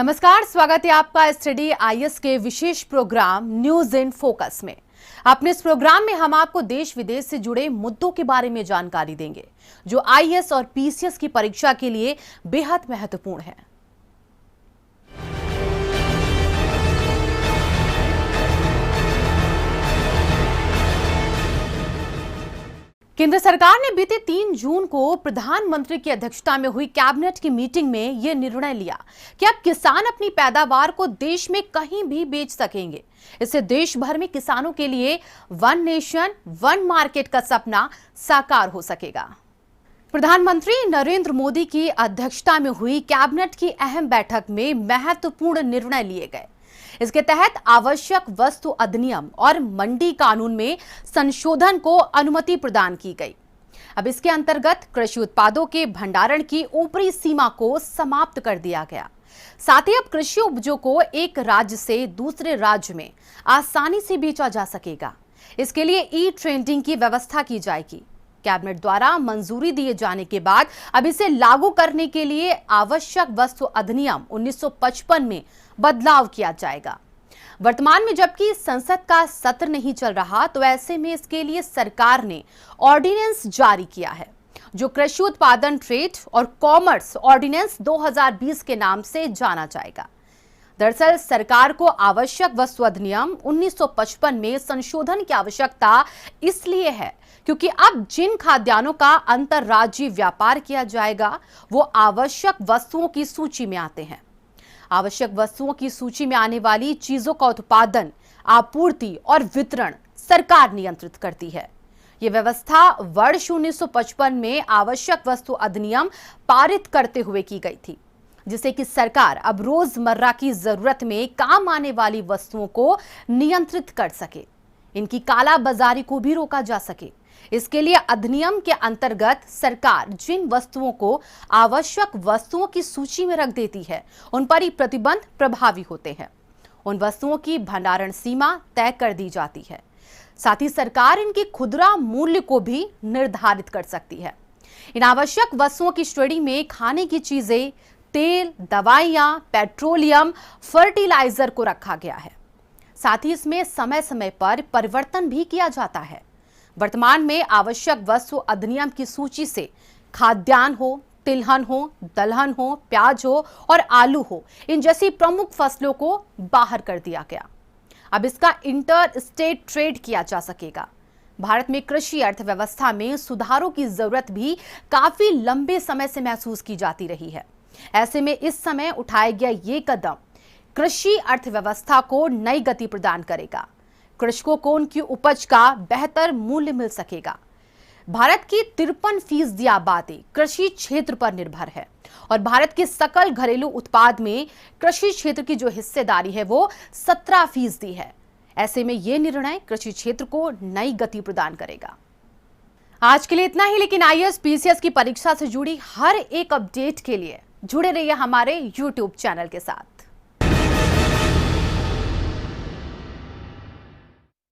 नमस्कार, स्वागत है आपका स्टडी आईएएस के विशेष प्रोग्राम न्यूज इन फोकस में। अपने इस प्रोग्राम में हम आपको देश विदेश से जुड़े मुद्दों के बारे में जानकारी देंगे जो आईएएस और पीसीएस की परीक्षा के लिए बेहद महत्वपूर्ण है। केंद्र सरकार ने बीते 3 जून को प्रधानमंत्री की अध्यक्षता में हुई कैबिनेट की मीटिंग में यह निर्णय लिया कि अब किसान अपनी पैदावार को देश में कहीं भी बेच सकेंगे। इससे देश भर में किसानों के लिए वन नेशन वन मार्केट का सपना साकार हो सकेगा। प्रधानमंत्री नरेंद्र मोदी की अध्यक्षता में हुई कैबिनेट की अहम बैठक में महत्वपूर्ण निर्णय लिए गए। इसके तहत आवश्यक वस्तु अधिनियम और मंडी कानून में संशोधन को अनुमति प्रदान की गई। अब इसके अंतर्गत कृषि उत्पादों के भंडारण की ऊपरी सीमा को समाप्त कर दिया गया। साथ ही अब कृषि उपजों को एक राज्य से दूसरे राज्य में आसानी से बेचा जा सकेगा। इसके लिए ई ट्रेडिंग की व्यवस्था की जाएगी। कैबिनेट द्वारा मंजूरी दिए जाने के बाद अब इसे लागू करने के लिए आवश्यक वस्तु अधिनियम 1955 में बदलाव किया जाएगा। वर्तमान में जबकि संसद का सत्र नहीं चल रहा, तो ऐसे में इसके लिए सरकार ने ऑर्डिनेंस जारी किया है जो कृषि उत्पादन ट्रेड और कॉमर्स ऑर्डिनेंस 2020 के नाम से जाना जाएगा। दरअसल सरकार को आवश्यक वस्तु अधिनियम 1955 में संशोधन की आवश्यकता इसलिए है क्योंकि अब जिन खाद्यान्नों का अंतर्राज्यीय व्यापार किया जाएगा वो आवश्यक वस्तुओं की सूची में आते हैं। आवश्यक वस्तुओं की सूची में आने वाली चीजों का उत्पादन, आपूर्ति और वितरण सरकार नियंत्रित करती है। ये व्यवस्था वर्ष 1955 में आवश्यक वस्तु अधिनियम पारित करते हुए की गई थी, जिससे कि सरकार अब रोजमर्रा की जरूरत में काम आने वाली वस्तुओं को नियंत्रित कर सके, इनकी कालाबाजारी को भी रोका जा सके। इसके लिए अधिनियम के अंतर्गत सरकार जिन वस्तुओं को आवश्यक वस्तुओं की सूची में रख देती है उन पर ही प्रतिबंध प्रभावी होते हैं। उन वस्तुओं की भंडारण सीमा तय कर दी जाती है। साथ ही सरकार इनके खुदरा मूल्य को भी निर्धारित कर सकती है। इन आवश्यक वस्तुओं की श्रेणी में खाने की चीजें, तेल, दवाइयां, पेट्रोलियम, फर्टिलाइजर को रखा गया है। साथ ही इसमें समय समय पर परिवर्तन भी किया जाता है। वर्तमान में आवश्यक वस्तु अधिनियम की सूची से खाद्यान्न हो, तिलहन हो, दलहन हो, प्याज हो और आलू हो, इन जैसी प्रमुख फसलों को बाहर कर दिया गया। अब इसका इंटर स्टेट ट्रेड किया जा सकेगा। भारत में कृषि अर्थव्यवस्था में सुधारों की जरूरत भी काफी लंबे समय से महसूस की जाती रही है। ऐसे में इस समय उठाया गया ये कदम कृषि अर्थव्यवस्था को नई गति प्रदान करेगा। कृषकों को उनकी उपज का बेहतर मूल्य मिल सकेगा। भारत की 53% आबादी कृषि क्षेत्र पर निर्भर है और भारत के सकल घरेलू उत्पाद में कृषि क्षेत्र की जो हिस्सेदारी है वो 17% है। ऐसे में यह निर्णय कृषि क्षेत्र को नई गति प्रदान करेगा। आज के लिए इतना ही, लेकिन आईएएस पीसीएस की परीक्षा से जुड़ी हर एक अपडेट के लिए जुड़े रहिए हमारे YouTube चैनल के साथ।